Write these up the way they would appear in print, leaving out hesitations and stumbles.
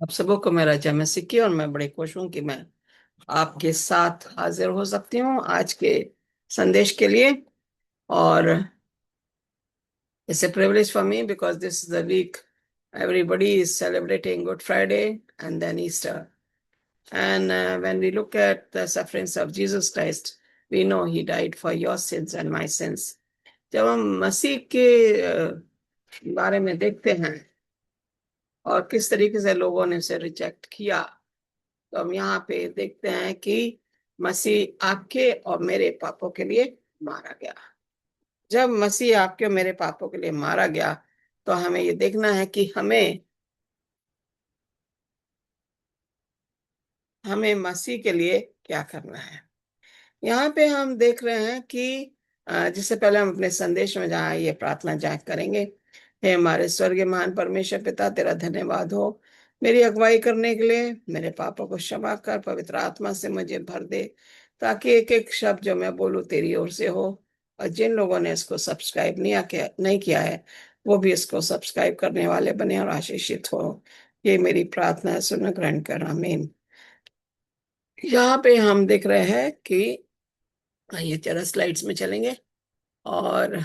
आप सबों को मेरा जय मसीह की। और मैं बड़े खुश हूं कि मैं आपके साथ हाजिर हो सकती हूँ आज के संदेश के लिए। और it's a privilege for me because this is the week everybody is celebrating Good Friday and then Easter. And when we look at the sufferings of Jesus Christ, we know he died for your sins and my sins. जब हम मसीह के बारे में देखते हैं और किस तरीके से लोगों ने उसे रिजेक्ट किया, तो हम यहाँ पे देखते हैं कि मसीह आपके और मेरे पापों के लिए मारा गया। जब मसीह आपके और मेरे पापों के लिए मारा गया, तो हमें ये देखना है कि हमें हमें मसीह के लिए क्या करना है। यहाँ पे हम देख रहे हैं कि जिससे पहले हम अपने संदेश में जहाँ ये प्रार्थना जांच करेंगे। हे हमारे स्वर्गीय महान परमेश्वर पिता, तेरा धन्यवाद हो मेरी अगुवाई करने के लिए। मेरे पापों को क्षमा कर, पवित्र आत्मा से मुझे भर दे, ताकि एक एक शब्द जो मैं बोलूँ तेरी ओर से हो। और जिन लोगों ने इसको सब्सक्राइब नहीं किया है, वो भी इसको सब्सक्राइब करने वाले बने और आशीषित हो। ये मेरी प्रार्थना है, सुन ग्रहण कर, आमीन। यहाँ पे हम देख रहे हैं कि ये जरा स्लाइड्स में चलेंगे। और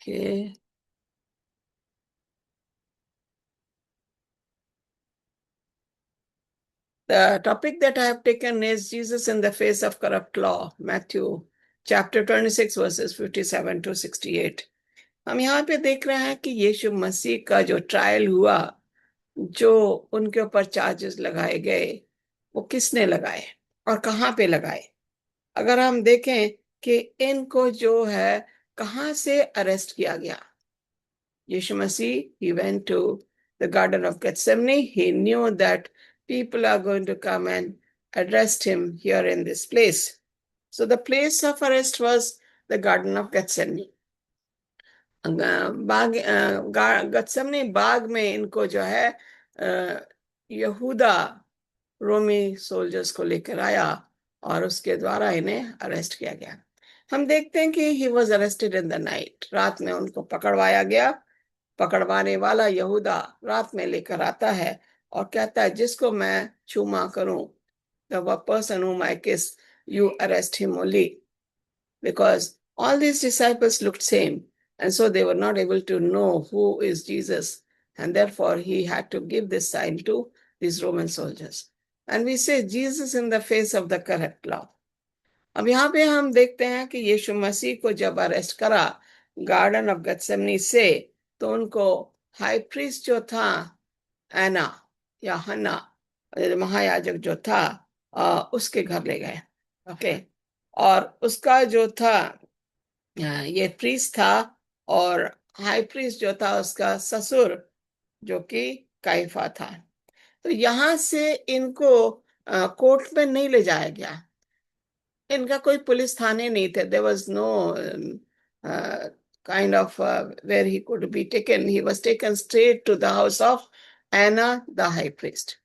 के the topic that I have taken is Jesus in the face of corrupt law, Matthew chapter 26 verses 57 to 68। हम यहाँ पे देख रहे हैं कि यीशु मसीह का जो ट्रायल हुआ, जो उनके ऊपर चार्जेस लगाए गए, वो किसने लगाए और कहाँ पे लगाए। अगर हम देखें कि इनको जो है कहाँ से अरेस्ट किया गया। Yeshu Masih, he went to the Garden of Gethsemane. He knew that people are going to come and arrest him here in this place. So the place of arrest was the Garden of Gethsemane. बाग गत्समनी बाग में इनको जो है यहूदा रोमी soldiers को लेकर आया और उसके द्वारा इन्हें अरेस्ट किया गया। हम देखते हैं कि he was arrested in the night, रात में उनको पकड़वाया गया। पकड़वाने वाला यहूदा रात में लेकर आता है और कहता है जिसको मैं छूमा करूं, the person whom I kiss, you arrest him only, because all these disciples looked same, and so they were not able to know who is Jesus, and therefore he had to give this sign to these Roman soldiers. And we say Jesus in the face of the correct law. अब यहाँ पे हम देखते हैं कि यीशु मसीह को जब arrest करा गार्डन ऑफ गethsemane से, तो उनको हाई प्रीस्ट जो था एना या हन्ना, महायाजक जो था, उसके घर ले गए। ओके। और उसका जो था, ये प्रीस्ट था, और हाई प्रीस्ट जो था उसका ससुर, जो कि काइफा था। तो यहाँ से इनको कोर्ट में नहीं ले जाया गया। इनका कोई पुलिस थाने नहीं थे। There was no kind of where he could be taken. He was taken straight to the house of Anna, the high priest.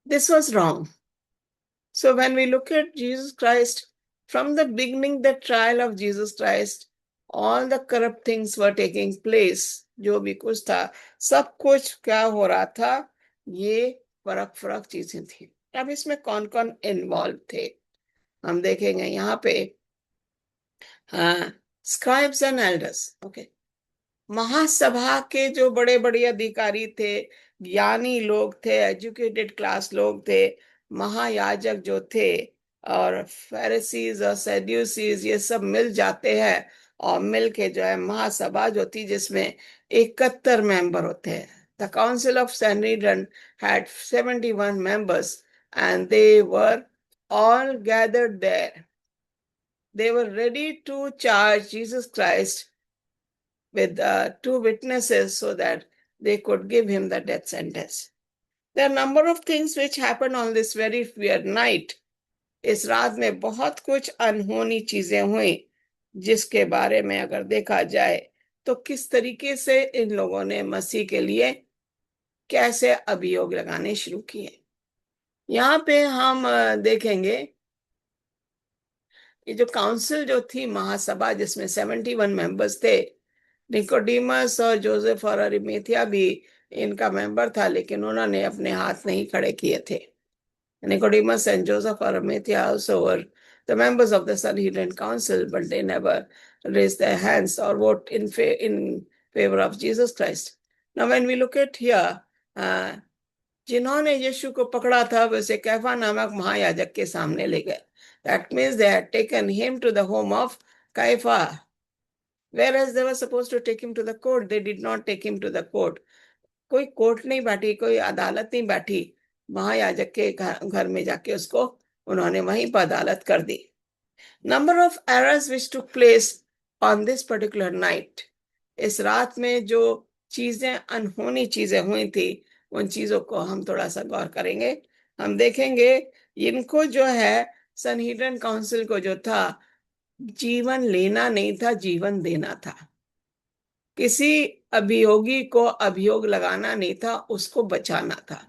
This was wrong. So when we look at Jesus Christ, from the beginning, the trial of Jesus Christ, all the corrupt things were taking place. जो भी कुछ था, सब कुछ क्या हो रहा था, ये फर्क फर्क चीजें थी। अब इसमें कौन कौन इन्वॉल्व थे हम देखेंगे यहाँ पे। स्क्राइब्स एंड एल्डर्स, ओके, महासभा के जो बड़े बड़े अधिकारी थे, ज्ञानी लोग थे, एजुकेटेड क्लास लोग थे, महायाजक जो थे, और फेरिसीज और सैद्यूसीज, ये सब मिल जाते हैं और मिल के जो है महासभा जो थी, जिसमें 71 मेंबर होते हैं। The council of Sanhedrin had 71 members, and they were all gathered there. They were ready to charge Jesus Christ with two witnesses so that they could give him the death sentence. There are a number of things which happened on this very weird night. इस रात में बहुत कुछ अनहोनी चीजें हुई, जिसके बारे में अगर देखा जाए तो किस तरीके से इन लोगों ने मसीह के लिए कैसे अभियोग लगाने शुरू किए। यहाँ पे हम देखेंगे ये जो काउंसिल जो थी महासभा जिसमें 71 मेंबर्स थे, निकोडिमस और जोसेफ और अरिमथिया भी इनका मेंबर था, लेकिन उन्होंने अपने हाथ नहीं खड़े किए थे। Nicodemus and Joseph of Arimathea also were the members of the Sanhedrin Council, but they never raised their hands or vote in favor of Jesus Christ. Now, when we look at here, जिन्होंने यीशु को पकड़ा था वैसे कैफा नामक महायाजक के सामने ले गए. That means they had taken him to the home of Caiaphas. Whereas they were supposed to take him to the court, they did not take him to the court. कोई कोर्ट नहीं बैठी, कोई अदालत नहीं बैठी, महायाजक के घर में जाके उसको उन्होंने वहीं पर अदालत कर दी. Number of errors which took place on this particular night, इस रात में जो चीजें अनहोनी चीजें हुई थी उन चीजों को हम थोड़ा सा गौर करेंगे. हम देखेंगे इनको जो है सनहीड्रिन काउंसिल को जो था जीवन लेना नहीं था, जीवन देना था. किसी अभियोगी को अभियोग लगाना नहीं था, उसको बचाना था.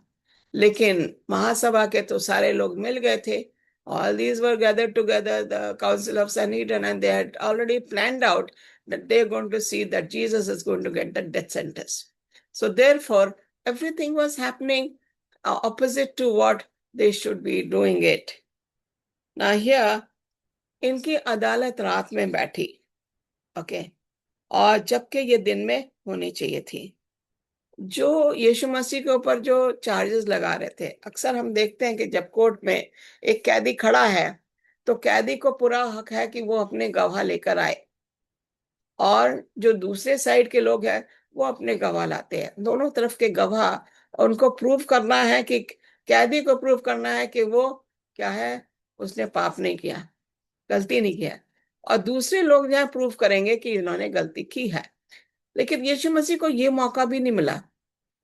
लेकिन महासभा के तो सारे लोग मिल गए थे. All these were gathered together, the Council of Sanhedrin, and they had already planned out that they're going to see that Jesus is going to get the death sentence. So therefore, everything was happening opposite to what they should be doing it. Now here, इनकी अदालत रात में बैठी, okay, और जबकि ये दिन में होनी चाहिए थी. जो यीशु मसीह के ऊपर जो चार्जेस लगा रहे थे, अक्सर हम देखते हैं कि जब कोर्ट में एक कैदी खड़ा है तो कैदी को पूरा हक है कि वो अपने गवाह लेकर आए, और जो दूसरे साइड के लोग हैं वो अपने गवाह लाते हैं. दोनों तरफ के गवाह, उनको प्रूव करना है कि कैदी को प्रूव करना है कि वो क्या है, उसने पाप नहीं किया, गलती नहीं किया, और दूसरे लोग जहाँ प्रूव करेंगे कि इन्होंने गलती की है. लेकिन यीशु मसीह को ये मौका भी नहीं मिला.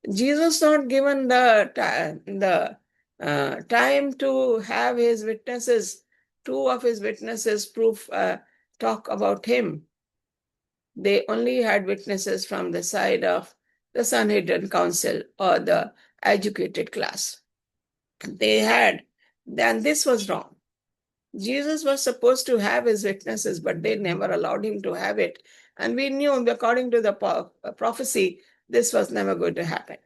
Jesus not given the time to have his witnesses, two of his witnesses proof talk about him. They only had witnesses from the side of the Sanhedrin Council or the educated class. They had, then this was wrong. Jesus was supposed to have his witnesses, but they never allowed him to have it. And we knew, according to the prophecy, this was never going to happen.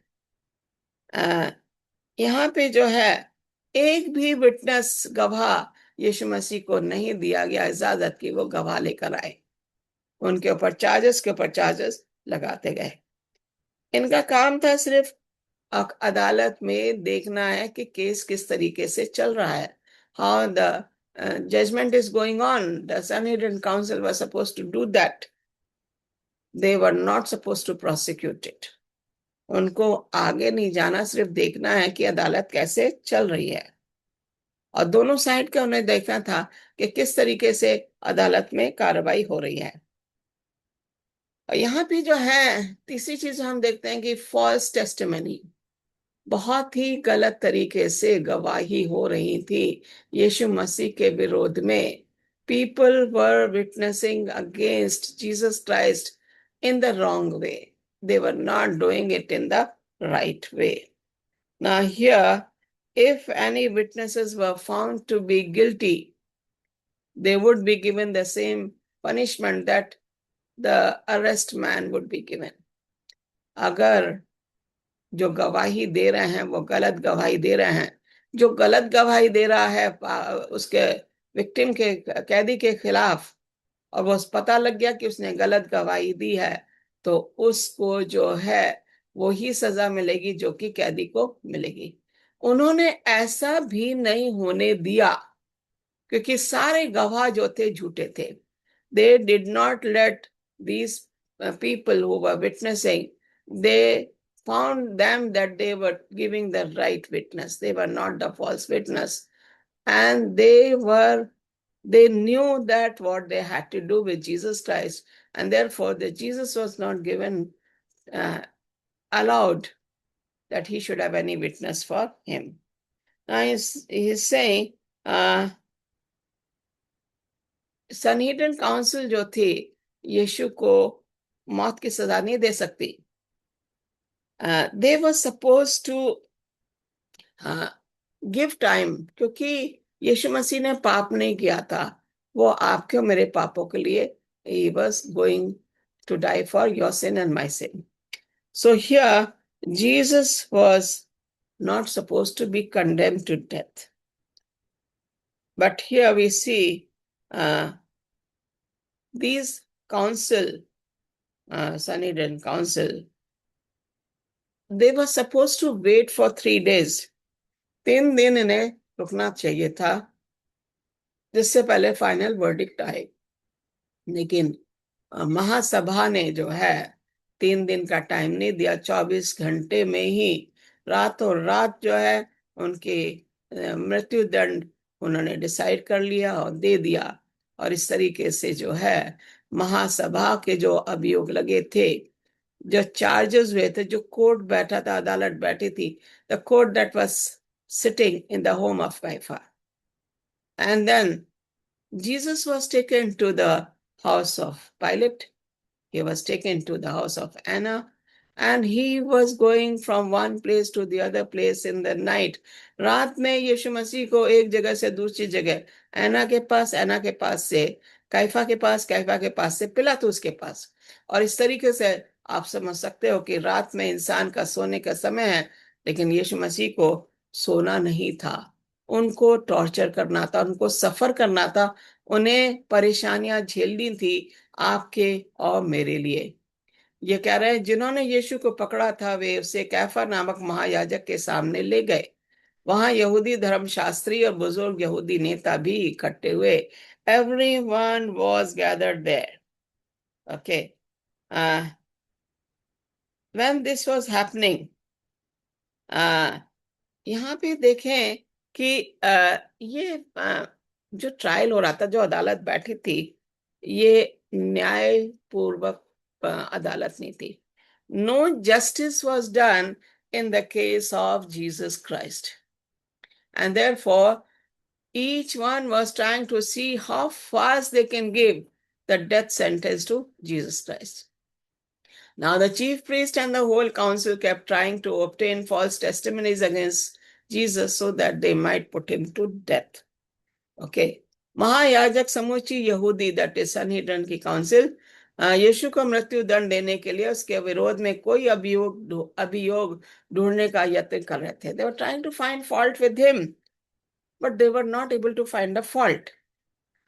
यहाँ पे जो है एक भी witness गवाह यीशु मसीह को नहीं दिया गया इजाजत की वो गवाह लेकर आए. उनके ऊपर चार्जेस के ऊपर चार्जेस लगाते गए. इनका काम था सिर्फ अदालत में देखना है कि केस किस तरीके से चल रहा है. How the judgment is going on. The Sanhedrin Council was supposed to do that. They were not supposed to prosecute it. उनको आगे नहीं जाना, सिर्फ देखना है कि अदालत कैसे चल रही है, और दोनों साइड का उन्हें देखना था कि किस तरीके से अदालत में कार्रवाई हो रही है. और यहाँ पे जो है तीसरी चीज हम देखते हैं कि फॉल्स टेस्टिमनी, बहुत ही गलत तरीके से गवाही हो रही थी यीशु मसीह के विरोध में. People were witnessing against Jesus Christ in the wrong way. They were not doing it in the right way. Now here, if any witnesses were found to be guilty, they would be given the same punishment that the arrest man would be given. अगर जो गवाही दे रहे हैं वो गलत गवाही दे रहे हैं, जो गलत गवाही दे रहा है उसके विक्टिम के कैदी के खिलाफ, और वो पता लग गया कि उसने गलत गवाही दी है, तो उसको जो है वो ही सजा मिलेगी जो कि कैदी को मिलेगी. उन्होंने ऐसा भी नहीं होने दिया, क्योंकि सारे गवाह जो थे झूठे थे. They did not let these people who were witnessing, they found them that they were giving the right witness. They were not the false witness. And they knew that what they had to do with Jesus Christ, and therefore the Jesus was not given, allowed that he should have any witness for him. Now he's saying, Sanhedrin council जो थी यीशु को मौत की सजा नहीं दे सकती. They were supposed to give time, क्योंकि यीशु मसीह ने पाप नहीं किया था, वो आपके और मेरे पापों के लिए he was going to die for your sin and my sin. So here Jesus was not supposed to be condemned to death. But here we see these council, Sanhedrin council, they were supposed to wait for 3 days. 3 दिन इन्हें रुकना चाहिए था जिससे पहले final verdict आए, लेकिन महासभा ने जो है 3 दिन का टाइम नहीं दिया, 24 घंटे में ही रातों रात जो है उनकी मृत्यु दंड उन्होंने डिसाइड कर लिया और दे दिया। और इस तरीके से जो है महासभा के जो अभियोग लगे थे, जो चार्जेस हुए थे, जो कोर्ट बैठा था, अदालत बैठी थी, the court that was sitting in the home of Caiaphas, and then Jesus was taken to the house of Pilate. He was taken to the house of Anna, and he was going from one place to the other place in the night. रात में यीशु मसीह को एक जगह से दूसरी जगह, एना के पास से कैफा के पास, कैफा के पास से पिलातुस के पास। और इस तरीके से आप समझ सकते हो कि रात में इंसान का सोने का समय है, लेकिन यीशु मसीह को सोना नहीं था, उनको टॉर्चर करना था, उनको सफर करना था, उन्हें परेशानियां झेलनी थी आपके और मेरे लिए। ये कह रहे हैं जिन्होंने यीशु को पकड़ा था वे उसे कैफा नामक महायाजक के सामने ले गए। वहां यहूदी धर्मशास्त्री और बुजुर्ग यहूदी नेता भी इकट्ठे हुए। Everyone was gathered there. Okay. When this was happening, यहाँ पे देखें कि ये जो ट्रायल हो रहा था, जो अदालत बैठी थी, ये न्यायपूर्वक अदालत नहीं थी। No justice was done in the case of Jesus Christ. And therefore, each one was trying to see how fast they can give the death sentence to Jesus Christ. Now, the chief priest and the whole council kept trying to obtain false testimonies against Jesus so that they might put him to death. Okay. महायाजक समूची यहूदी, that is सनहेड्रिन की council, यीशु को मृत्यु दंड देने के लिए उसके विरोध में कोई अभियोग ढूंढने का यत्न कर रहे थे। They were trying to find fault with him, but they were not able to find a fault.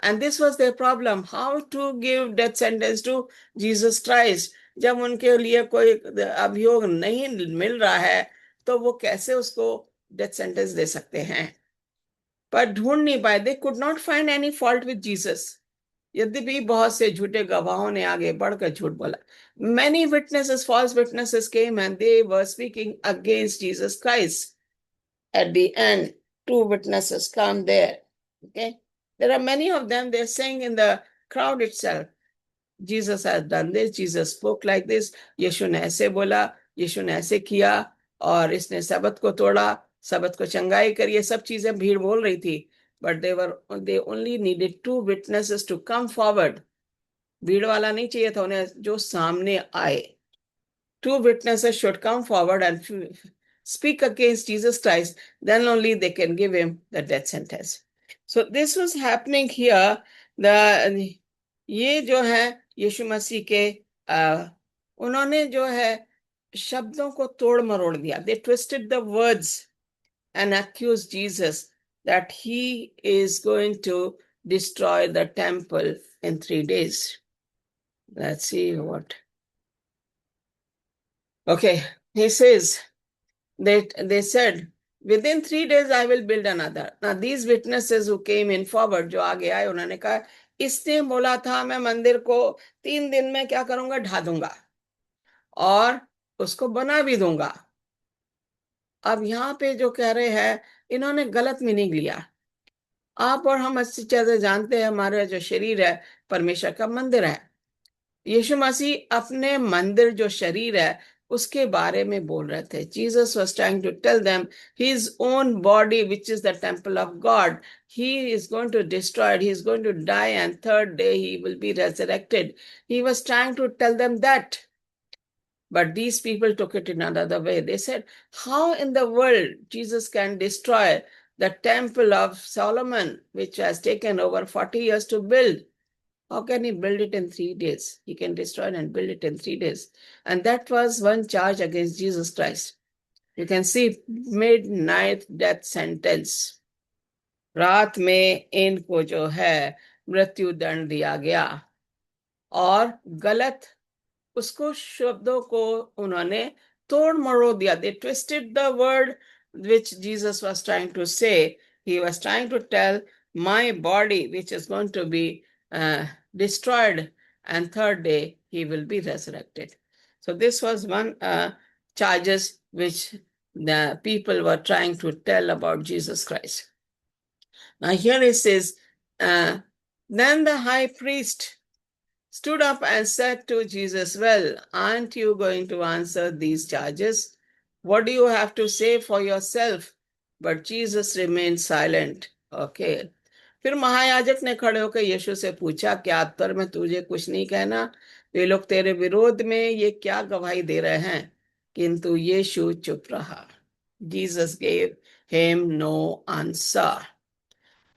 And this was their problem, how to give death sentence to Jesus Christ. जब उनके लिए कोई अभियोग नहीं मिल रहा है तो वो कैसे उसको डेथ सेंटेंस दे सकते हैं। पर ढूंढ नहीं पाए, they could not find any fault with Jesus. यद्यपि बहुत से झूठे गवाहों ने आगे बढ़कर झूठ बोला। Many witnesses, false witnesses came and they were speaking against Jesus Christ. At the end, 2 witnesses come there. Okay, there are many of them. They're saying in the crowd itself, Jesus has done this, Jesus spoke like this, यीशु ने ऐसे बोला, यीशु ने ऐसे किया, और इसने सबत को तोड़ा, सबत को चंगाई करी, ये सब चीजें भीड़ बोल रही थी। But they only needed 2 witnesses to come forward. भीड़ वाला नहीं चाहिए था उन्हें, जो सामने आए। 2 witnesses should come forward and speak against Jesus Christ, then only they can give him the death sentence. So this was happening here. ये जो है यीशु मसीह के उन्होंने जो है शब्दों को तोड़ मरोड़ दिया। They twisted the words and accused Jesus that he is going to destroy the temple in 3 days. Let's see what. Okay, he says that they said, within 3 days I will build another. Now these witnesses who came in forward, जो आगे आए, उन्होंने कहा इसने बोला था मैं मंदिर को 3 दिन में क्या करूंगा, ढा दूंगा और उसको बना भी दूंगा। अब यहाँ पे जो कह रहे हैं, इन्होंने गलत मीनिंग लिया। आप और हम अच्छी तरह से जानते हैं हमारा जो शरीर है परमेश्वर का मंदिर है। यीशु मसीह अपने मंदिर जो शरीर है उसके बारे में बोल रहे थे। Jesus was trying to tell them his own body, which is the temple of God, he is going to destroy it, he is going to die, and 3rd day he will be resurrected. He was trying to tell them that. But these people took it in another way. They said, how in the world Jesus can destroy the temple of Solomon, which has taken over 40 years to build. How can he build it in 3 days? He can destroy it and build it in 3 days. And that was one charge against Jesus Christ. You can see midnight death sentence. रात में इनको जो है मृत्यु दंड दिया गया और गलत उसको शब्दों को उन्होंने तोड़ मरोड़ दिया. They twisted the word which Jesus was trying to say. He was trying to tell my body, which is going to be destroyed, and third day he will be resurrected. So this was one charges which the people were trying to tell about Jesus Christ. Now here it says, then the high priest stood up and said to Jesus, well, aren't you going to answer these charges? What do you have to say for yourself? But Jesus remained silent. Okay. फिर महायाजक ने खड़े होकर यीशु से पूछा, क्या उत्तर में तुझे कुछ नहीं कहना? वे लोग तेरे विरोध में ये क्या गवाही दे रहे हैं? किंतु यीशु चुप रहा. Jesus gave him no answer.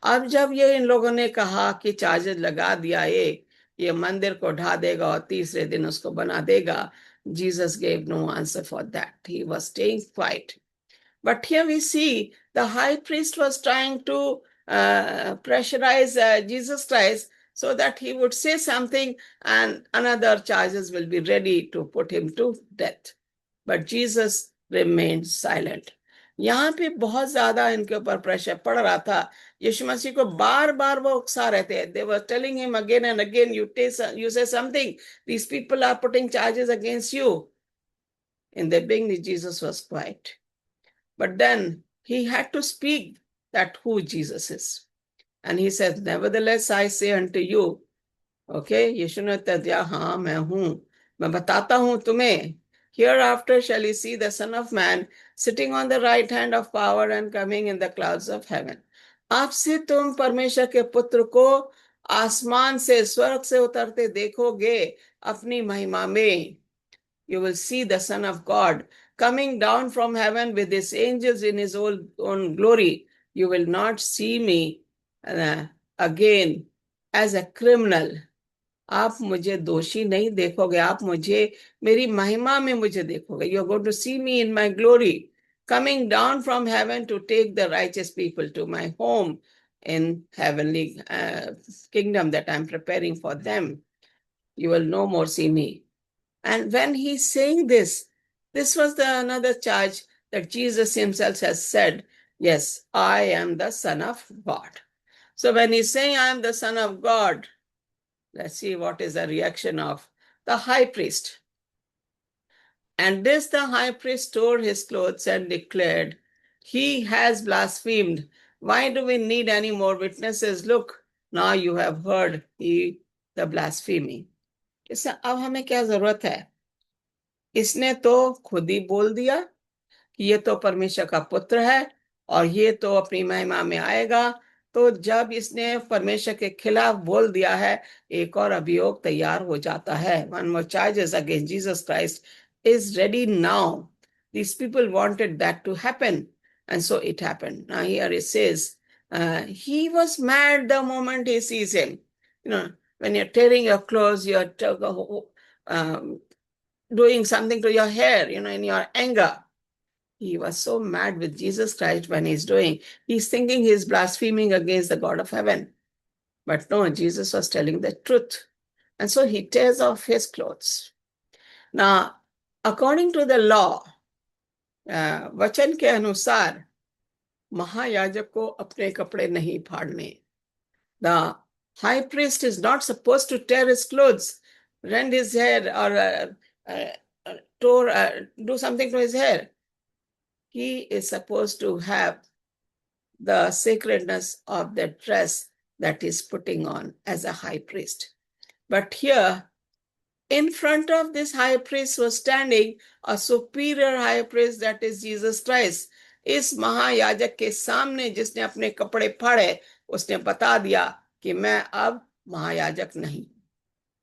अब जब ये इन लोगों ने कहा कि चार्जेस लगा दिया, ये मंदिर को ढा देगा और तीसरे दिन उसको बना देगा, Jesus gave no answer for that. He was staying quiet. But here we see the high priest was trying to pressurize Jesus Christ so that he would say something and another charges will be ready to put him to death. But Jesus remained silent. यहाँ पे बहुत ज्यादा इनके ऊपर pressure पड़ रहा था. यीशु मसीह को बार बार वो उकसा रहे थे. They were telling him again and again, you say something. These people are putting charges against you. In the beginning, Jesus was quiet. But then he had to speak that who Jesus is. And he said, nevertheless, I say unto you, okay, यीशु ने उत्तर दिया, हाँ मैं हूँ, मैं बताता हूँ तुम्हें. Hereafter shall you see the Son of Man sitting on the right hand of power and coming in the clouds of heaven. आपसे तुम परमेश्वर के पुत्र को आसमान से, स्वर्ग से उतरते देखोगे अपनी महिमा में. You will see the Son of God coming down from heaven with his angels in his own glory. You will not see me again as a criminal. आप मुझे दोषी नहीं देखोगे, आप मुझे मेरी महिमा में मुझे देखोगे. You are going to see me in my glory, coming down from heaven to take the righteous people to my home in heavenly kingdom that I'm preparing for them. You will no more see me. And when he's saying this was another charge that Jesus himself has said, yes, I am the Son of God. So when he's saying I am the Son of God, let's see what is the reaction of the high priest. And this the high priest tore his clothes and declared, he has blasphemed. Why do we need any more witnesses? Look, now you have heard the blasphemy. इससे अब हमें क्या जरूरत है? इसने तो खुद ही बोल दिया कि ये तो परमेश्वर का पुत्र है और ये तो अपनी महिमा में आएगा. तो जब इसने परमेश्वर के खिलाफ बोल दिया है, एक और अभियोग तैयार हो जाता है. One more charges against Jesus Christ is ready now. These people wanted that to happen, and so it happened. Now here it says, he was mad the moment he sees him. You know, when you're tearing your clothes, you're doing something to your hair, you know, in your anger. He was so mad with Jesus Christ when he's thinking he's blaspheming against the God of heaven. But no, Jesus was telling the truth. And so he tears off his clothes. Now, according to the law, वचन के अनुसार महायाजक को अपने कपड़े नहीं फाड़ने. The high priest is not supposed to tear his clothes, rend his hair, or do something to his hair. He is supposed to have the sacredness of the dress that he's putting on as a high priest. But here, in front of this high priest was standing a superior high priest, that is Jesus Christ. इस महायाजक के सामने जिसने अपने कपड़े फाड़े, उसने बता दिया कि मैं अब महायाजक नहीं,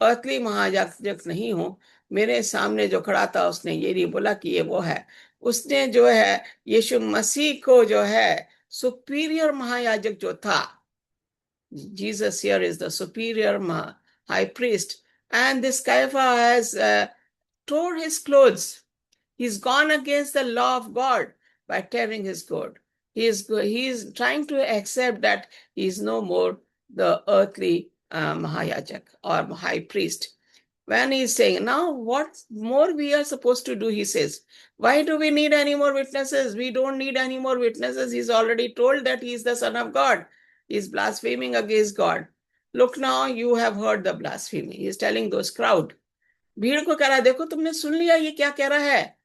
अर्थली महायाजक नहीं हूं. मेरे सामने जो खड़ा था उसने ये नहीं बोला कि ये वो है. उसने जो है यीशु मसीह को जो है सुपीरियर महायाजक जो था, Jesus here is the superior high priest, and this Caiaphas has tore his clothes. He's gone against the law of God by tearing his coat. He is trying to accept that he is no more the earthly Mahayajak or high priest. When he's saying, now what more we are supposed to do, he says, why do we need any more witnesses? We don't need any more witnesses. He's already told that he is the Son of God. He's blaspheming against God. Look now, you have heard the blasphemy. He's telling those crowd. भीड़ को कह रहा है, देखो तुमने सुन लिया ये क्या कह रहा है,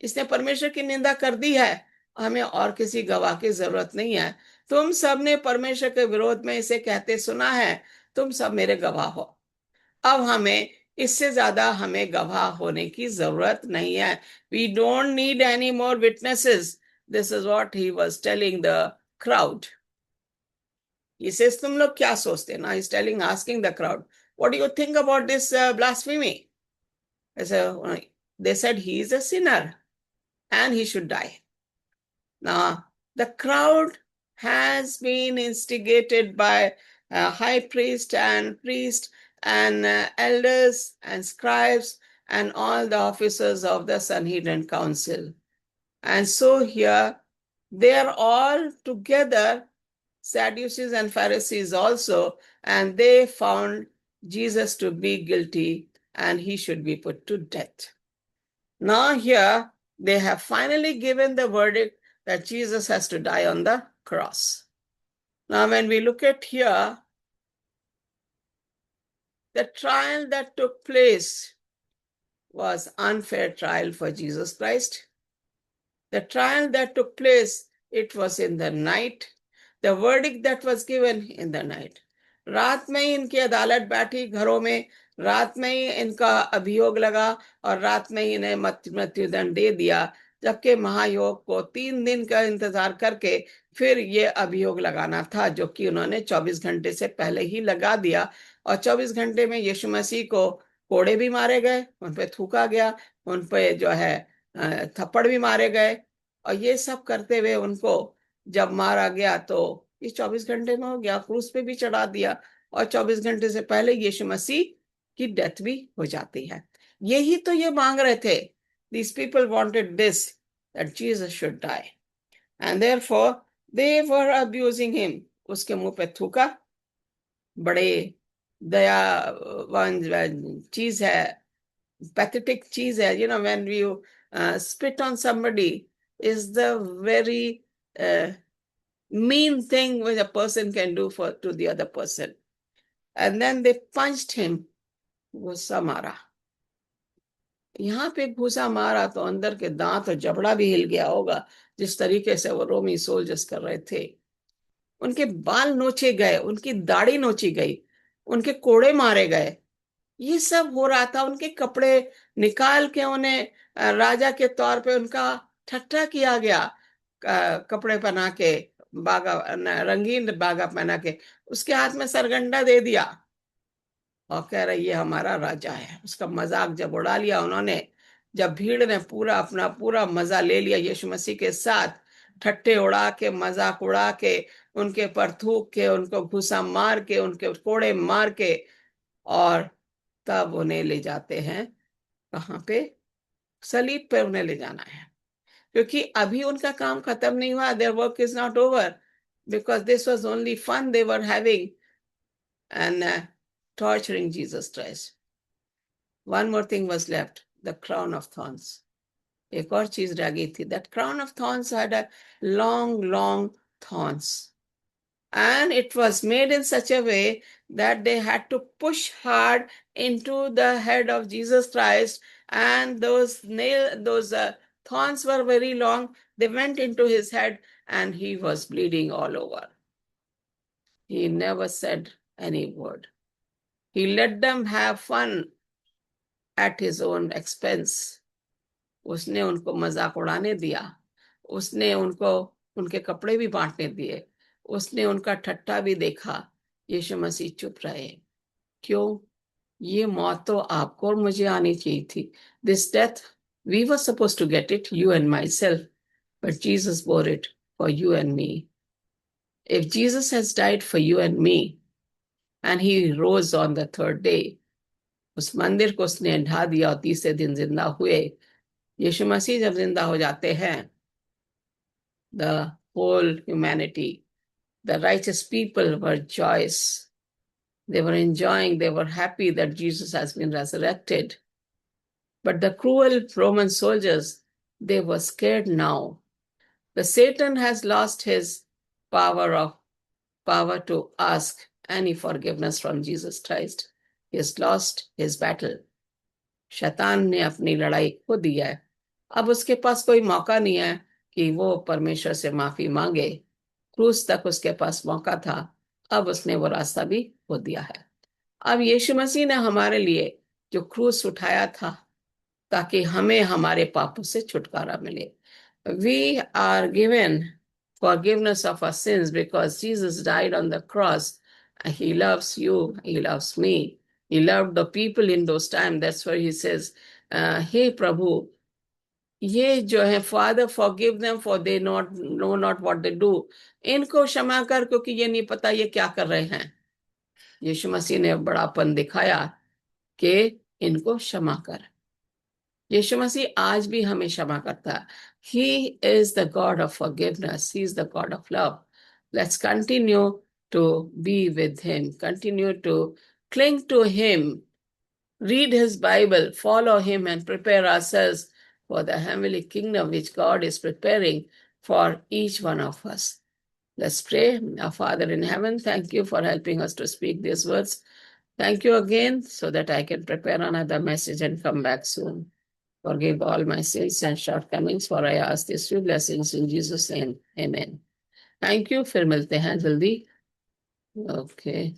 इसने परमेश्वर की निंदा कर दी है, हमें और किसी गवाह की जरूरत नहीं है, तुम सब ने परमेश्वर के विरोध में इसे कहते सुना है, तुम सब मेरे गवाह हो, अब हमें इससे ज्यादा हमें गवाह होने की जरूरत नहीं है. We don't need any more witnesses. This is what he was telling the crowd. He says, तुम लोग क्या सोचते? Now he's telling, asking the crowd, what do you think about this blasphemy? They said he is a sinner and he should die. Now the crowd has been instigated by high priest and elders and scribes and all the officers of the Sanhedrin council. And so here they are all together, Sadducees and Pharisees also, and they found Jesus to be guilty and he should be put to death. Now here they have finally given the verdict that Jesus has to die on the cross. Now when we look at here, the trial that took place was unfair trial for Jesus Christ. The trial that took place, it was in the night. The verdict that was given in the night. रात में ही इनकी अदालत बैठी घरों में, रात में ही इनका अभियोग लगा और रात में ही इन्हें मृत्युदंड दे दिया, जबकि महायोग को 3 दिन का इंतजार करके फिर ये अभियोग लगाना था, जो कि उन्होंने 24 घंटे से पहले ही लगा दिया. और 24 घंटे में यीशु मसीह को कोड़े भी मारे गए, उन पे थूका गया, उन पे जो है थप्पड़ भी मारे गए, और ये सब करते हुए उनको जब मारा गया तो ये 24 घंटे में हो गया, क्रूस पे भी चढ़ा दिया, और 24 घंटे से पहले यीशु मसीह की डेथ भी हो जाती है. यही तो ये मांग रहे थे. These people wanted this, that Jesus should die, and therefore they were abusing him. उसके मुंह पे थूका, बड़े दयावान चीज है, pathetic चीज है. You know, when you spit on somebody is the very mean thing which a person can do to the other person. And then they punched him. गुस्सा मारा, यहाँ पे घूसा मारा तो अंदर के दांत और जबड़ा भी हिल गया होगा, जिस तरीके से वो रोमी सोल्जर्स कर रहे थे. उनके बाल नोचे गए, उनकी दाढ़ी नोची गई, उनके कोड़े मारे गए. ये सब हो रहा था. उनके कपड़े निकाल के उन्हें राजा के तौर पे उनका ठट्ठा किया गया, कपड़े पहना के, बागा, रंगीन बागा पहना के, उसके हाथ में सरगंडा दे दिया और कह रहे ये हमारा राजा है. उसका मजाक जब उड़ा लिया उन्होंने, जब भीड़ ने अपना पूरा मजा ले लिया यीशु मसीह के साथ, ठट्टे उड़ा के, मजाक उड़ा के, उनके पर थूक के, उनको घुसा मार के, उनके कोड़े मार के, और तब उन्हें ले जाते हैं कहाँ पे? सलीब पे उन्हें ले जाना है, क्योंकि अभी उनका काम खत्म नहीं हुआ. Their work is not over, because this was only fun they were having and torturing Jesus Christ. One more thing was left, the crown of thorns. एक और चीज रह गई थी. That crown of thorns had a long thorns, and it was made in such a way that they had to push hard into the head of Jesus Christ, and those thorns were very long. They went into his head and he was bleeding all over. He never said any word. He let them have fun at his own expense. उसने उनको मजाक उड़ाने दिया, उसने उनको उनके कपड़े भी बांटने दिए, उसने उनका ठट्ठा भी देखा. यीशु मसीह चुप रहे. क्यों? ये मौत तो आपको और मुझे आनी चाहिए थी. This death, we were supposed to get it, you and myself, but Jesus bore it for you and me. If Jesus has died for you and me, and he rose on the third day, उस मंदिर को उसने ढा दिया और तीसरे दिन जिंदा हुए। यीशु मसीह जब जिंदा हो जाते हैं, the whole humanity, the righteous people were joyous. They were enjoying, they were happy that Jesus has been resurrected. But the cruel Roman soldiers, they were scared now. The Satan has lost his power to ask any forgiveness from Jesus Christ. He has lost his battle. शैतान ने अपनी लड़ाई खो दिया है। अब उसके पास कोई मौका नहीं है कि वो परमेश्वर से माफी मांगे। क्रूस तक उसके पास मौका था, अब उसने वो रास्ता भी खो दिया है। अब यीशु मसीह ने हमारे लिए जो क्रूस उठाया था ताकि हमें हमारे पापों से छुटकारा मिले। We are given forgiveness of our sins because Jesus died on the cross. He loves you, he loves me. He loved the people in those times. That's why he says, hey Prabhu, ये जो है father forgive them for they not know not what they do, इनको क्षमा कर क्योंकि ये नहीं पता ये क्या कर रहे हैं। यीशु मसीह ने बड़ापन दिखाया कि इनको क्षमा कर। यीशु मसीह आज भी हमें क्षमा करता है। He is the God of forgiveness. He is the God of love. Let's continue to be with him. Continue to cling to him. Read his Bible. Follow him and prepare ourselves for the heavenly kingdom which God is preparing for each one of us. Let's pray. Our Father in heaven, thank you for helping us to speak these words. Thank you again so that I can prepare another message and come back soon. Forgive all my sins and shortcomings, for I ask these few blessings in Jesus' name. Amen. Thank you. फिर मिलते हैं जल्दी. Okay.